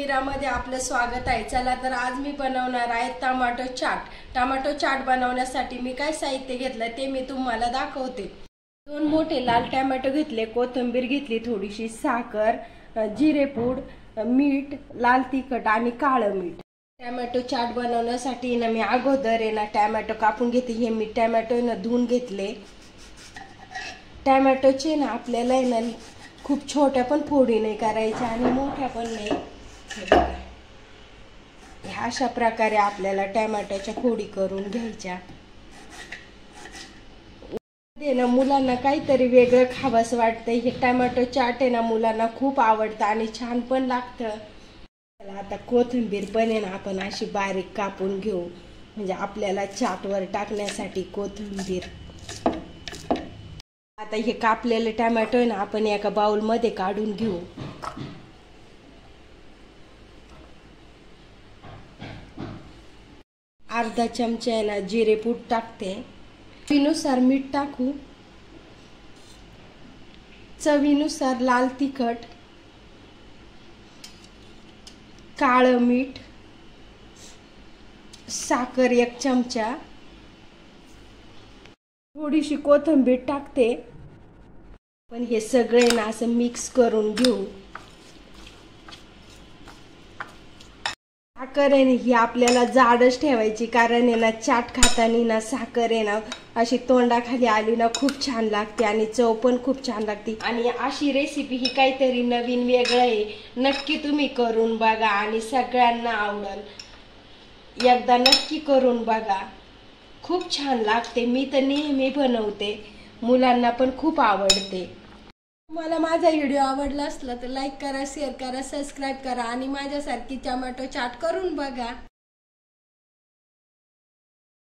मंदिरामध्ये आपलं स्वागत आहे। चला तर आज मी बनवणार आहे टोमॅटो चाट। टोमॅटो चाट बनवण्यासाठी मी काय साहित्य घेतलं ते मी तुम्हाला दाखवते। 2 मोठे लाल टोमॅटो घेतले, कोथिंबीर घेतली, थोडीशी साखर, जिरेपूड, मीठ, लाल तिखट आणि काळं मीठ। टोमॅटो चाट बनवण्यासाठी ना मी अगोदर आहे ना टोमॅटो कापून घेते। हे मी टोमॅटो ना धुवून घेतले। टोमॅटोचे ना आपल्याला आहे ना खूप छोट्या पण फोडी नाही करायच्या आणि मोठ्या पण नाही। अशा प्रकारे आपल्याला टोमॅटोच्या फोडी करून घ्यायच्या। ना मुलांना काहीतरी वेगळं खावंसं वाटतं। हे टोमॅटो चाट आहे ना मुलांना खूप आवडतं आणि छान पण लागतं। आता कोथिंबीर पण आहे ना आपण अशी बारीक कापून घेऊ, म्हणजे आपल्याला चाटवर टाकण्यासाठी कोथिंबीर। आता हे कापलेले टोमॅटो आहे ना आपण एका बाउल मध्ये काढून घेऊ। अर्धा चमचा आहे ना जिरेपूड टाकते, चवीनुसार मीठ टाकू, चवीनुसार लाल तिखट, काळं मीठ, साखर 1 चमचा, थोडीशी कोथिंबीर टाकते। पण हे सगळे ना असं मिक्स करून घेऊ। साखर आहे ही आपल्याला जाडच ठेवायची, कारण आहे ना चाट खाताना ना साखर आहे ना अशी तोंडाखाली आली ना खूप छान लागते आणि चव पण खूप छान लागते। आणि अशी रेसिपी ही काहीतरी नवीन वेगळं आहे, नक्की तुम्ही करून बघा आणि सगळ्यांना आवडेल। एकदा नक्की करून बघा, खूप छान लागते। मी तर नेहमी बनवते, मुलांना पण खूप आवडते। तुम्हाला माझा व्हिडिओ आवडला असला तर लाईक करा, शेअर करा, सबस्क्राईब करा आणि माझ्यासारखी टोमॅटो चाट करून बघा।